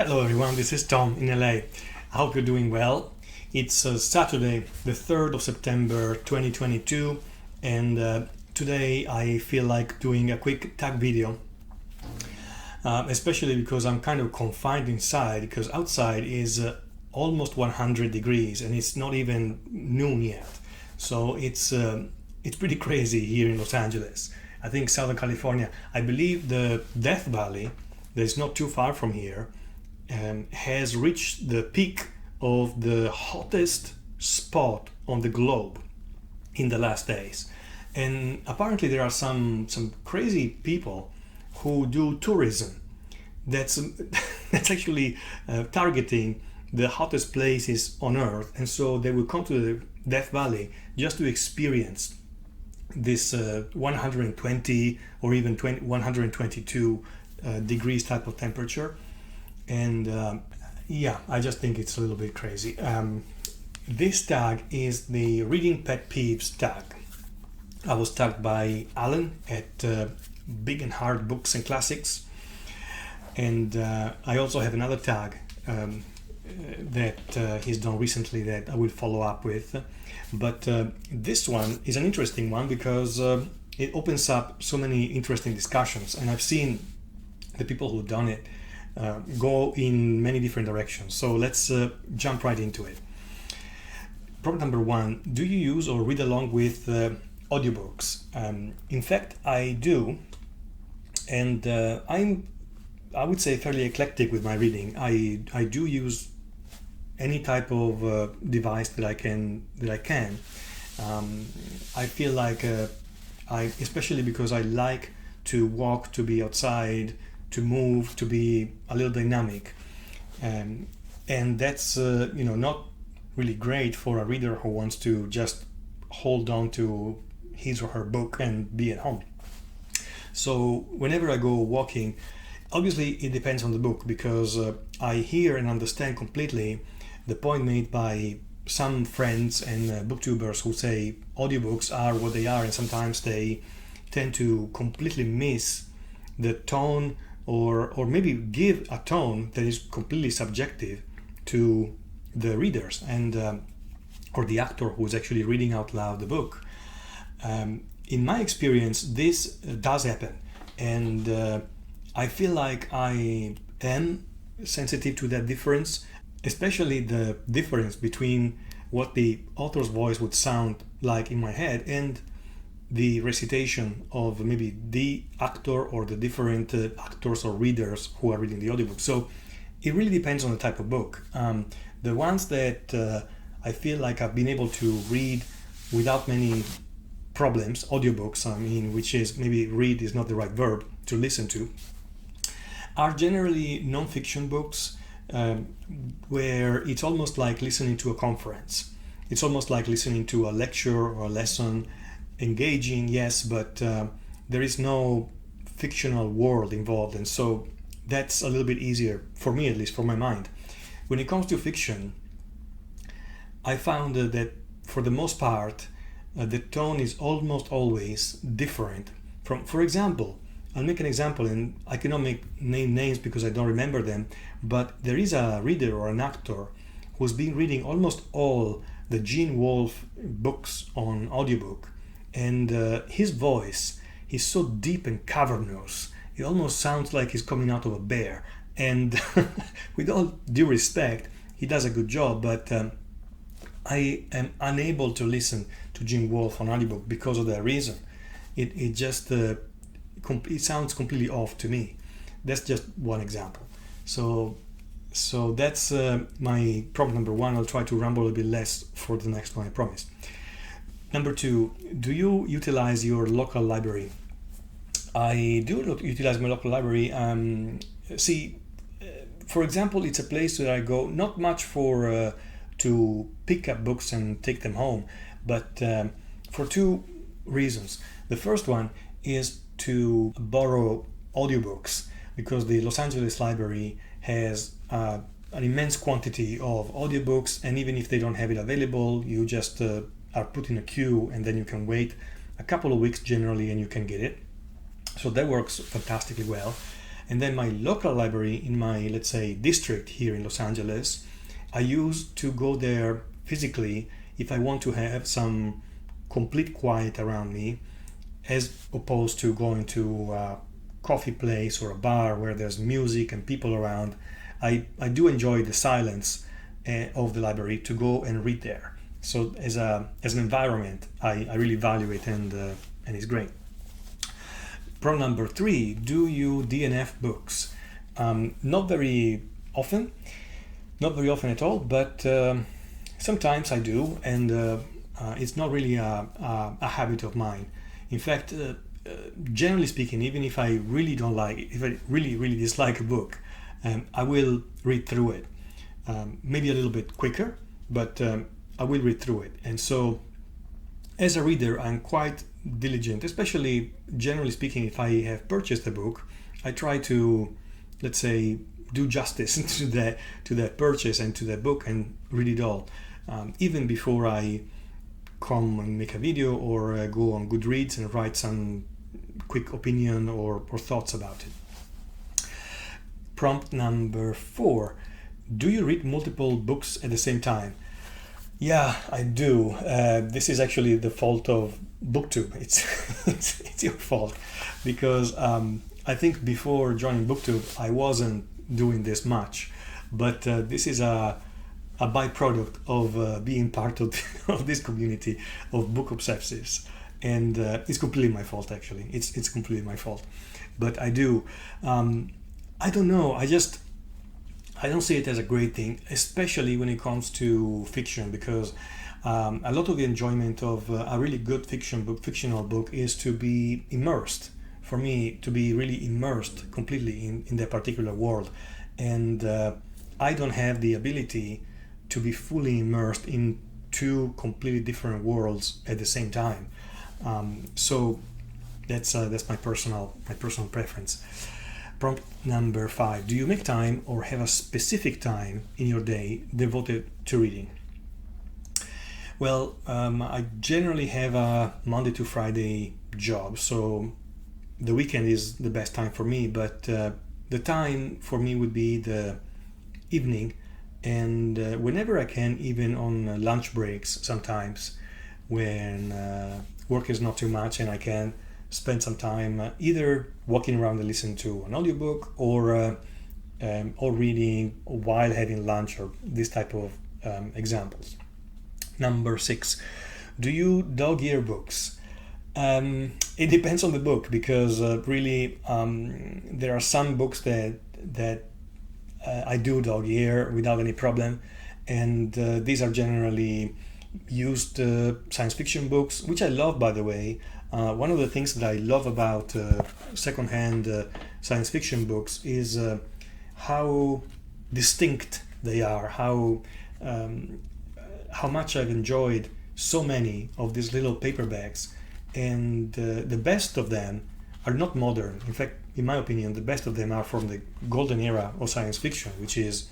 Hello everyone, this is Tom in LA. I hope you're doing well. It's Saturday, the 3rd of September 2022, and today I feel like doing a quick tag video, especially because I'm kind of confined inside, because outside is almost 100 degrees and it's not even noon yet. So it's pretty crazy here in Los Angeles. I think Southern California, I believe the Death Valley, that is not too far from here, has reached the peak of the hottest spot on the globe in the last days. And apparently there are some crazy people who do tourism that's actually targeting the hottest places on earth, and so they will come to the Death Valley just to experience this 120 or even 122 degrees type of temperature. And I just think it's a little bit crazy. This tag is the Reading Pet Peeves tag. I was tagged by Alan at Big and Hard Books and Classics, and I also have another tag that he's done recently that I will follow up with. But this one is an interesting one because it opens up so many interesting discussions, and I've seen the people who've done it go in many different directions. So let's jump right into it. Problem number one: do you use or read along with audiobooks? In fact, I do, and I would say fairly eclectic with my reading. I do use any type of device that I can. I feel like especially because I like to walk, to be outside, to move, to be a little dynamic, and that's not really great for a reader who wants to just hold on to his or her book and be at home. So whenever I go walking, obviously it depends on the book, because I hear and understand completely the point made by some friends and booktubers who say audiobooks are what they are, and sometimes they tend to completely miss the tone, or maybe give a tone that is completely subjective to the readers and or the actor who is actually reading out loud the book. In my experience, this does happen, and I feel like I am sensitive to that difference, especially the difference between what the author's voice would sound like in my head and the recitation of maybe the actor or the different actors or readers who are reading the audiobook. So it really depends on the type of book. The ones that I feel like I've been able to read without many problems, audiobooks, which is, maybe read is not the right verb, to listen to, are generally non-fiction books, where it's almost like listening to a conference. It's almost like listening to a lecture or a lesson. Engaging, yes, but there is no fictional world involved, and so that's a little bit easier for me, at least for my mind. When it comes to fiction, I found that for the most part the tone is almost always different from, for example, I'll make an example, and I cannot name names because I don't remember them, but there is a reader or an actor who's been reading almost all the Gene Wolfe books on audiobook, and his voice is so deep and cavernous, it almost sounds like he's coming out of a bear. And with all due respect, he does a good job, but I am unable to listen to Gene Wolfe on audiobook because of that reason. It just it sounds completely off to me. That's just one example. So that's my problem number one. I'll try to ramble a bit less for the next one, I promise. Number two, do you utilize your local library? I do utilize my local library. For example, it's a place that I go not much for to pick up books and take them home, but for two reasons. The first one is to borrow audiobooks, because the Los Angeles Library has an immense quantity of audiobooks, and even if they don't have it available, you just are put in a queue, and then you can wait a couple of weeks generally and you can get it. So that works fantastically well. And then my local library in my, let's say, district here in Los Angeles, I used to go there physically if I want to have some complete quiet around me, as opposed to going to a coffee place or a bar where there's music and people around. I do enjoy the silence of the library to go and read there. So as an environment, I really value it, and it's great. Pro number 3, do you DNF books? Not very often at all, but sometimes I do, and it's not really a habit of mine. In fact, generally speaking, even if I really really dislike a book, I will read through it. Maybe a little bit quicker, but I will read through it. And so as a reader, I'm quite diligent, especially generally speaking, if I have purchased a book, I try to, let's say, do justice to that purchase and to that book and read it all, even before I come and make a video or go on Goodreads and write some quick opinion or thoughts about it. Prompt number 4, do you read multiple books at the same time? Yeah, I do. This is actually the fault of BookTube. It's your fault, because I think before joining BookTube I wasn't doing this much, but this is a byproduct of being part of this community of book obsessives, and it's completely my fault. Actually, it's completely my fault, but I do. I don't know. I don't see it as a great thing, especially when it comes to fiction, because a lot of the enjoyment of a really good fictional book is to be immersed. For me, to be really immersed completely in that particular world. And I don't have the ability to be fully immersed in two completely different worlds at the same time. So that's my personal preference. Prompt number 5. Do you make time or have a specific time in your day devoted to reading? Well, I generally have a Monday to Friday job, so the weekend is the best time for me, but the time for me would be the evening, and whenever I can, even on lunch breaks sometimes, when work is not too much and I can spend some time either walking around and listening to an audiobook or reading while having lunch, or this type of examples. Number 6, do you dog-ear books? It depends on the book, because really there are some books that I do dog-ear without any problem, and these are generally used science fiction books, which I love, by the way. One of the things that I love about secondhand science fiction books is how distinct they are, how much I've enjoyed so many of these little paperbacks, and the best of them are not modern. In fact, in my opinion, the best of them are from the golden era of science fiction, which is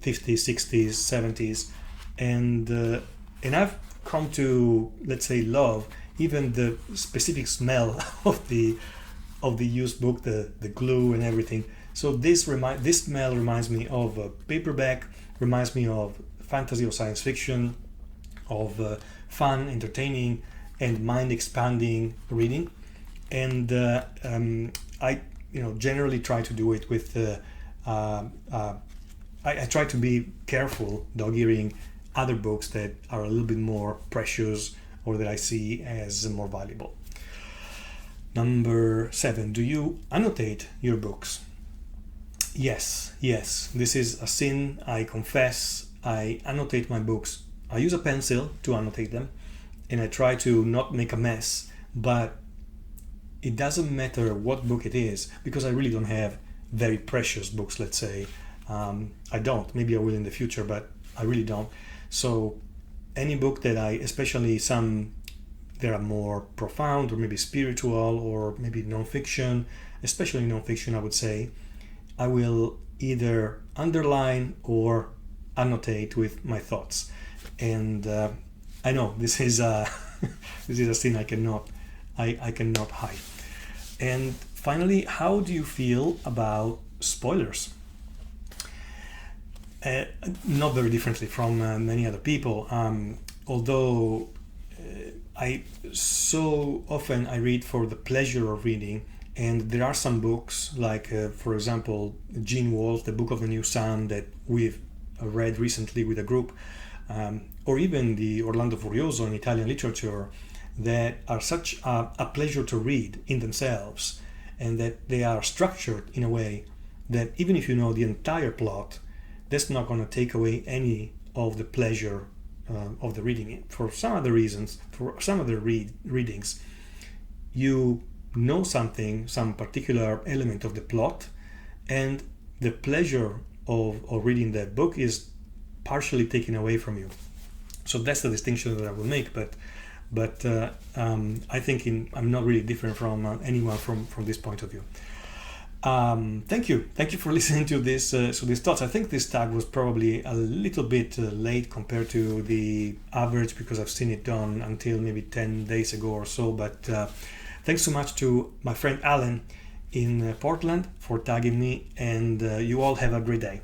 50s, 60s, 70s, and I've come to, let's say, love even the specific smell of the used book, the glue and everything. So this smell reminds me of a paperback, reminds me of fantasy or science fiction, of fun, entertaining, and mind-expanding reading. And I generally try to do it with I try to be careful dog-earing other books that are a little bit more precious or that I see as more valuable. Number 7, do you annotate your books? Yes, this is a sin, I confess. I annotate my books. I use a pencil to annotate them, and I try to not make a mess, but it doesn't matter what book it is, because I really don't have very precious books, let's say. I don't. Maybe I will in the future, but I really don't. So any book that especially some that are more profound or maybe spiritual or maybe non-fiction, especially non-fiction, I would say, I will either underline or annotate with my thoughts. And I know this is a sin I cannot hide. And Finally, how do you feel about spoilers? Not very differently from many other people, although I so often I read for the pleasure of reading, and there are some books like for example Gene Wolfe, The Book of the New Sun, that we've read recently with a group, or even the Orlando Furioso in Italian literature, that are such a pleasure to read in themselves, and that they are structured in a way that even if you know the entire plot, that's not going to take away any of the pleasure of the reading it. For some other reasons, for some other readings, you know something, some particular element of the plot, and the pleasure of reading that book is partially taken away from you. So that's the distinction that I will make. But I think I'm not really different from anyone from this point of view. Thank you for listening to this these thoughts. I think this tag was probably a little bit late compared to the average, because I've seen it done until maybe 10 days ago or so. But thanks so much to my friend Alan in Portland for tagging me, and you all have a great day.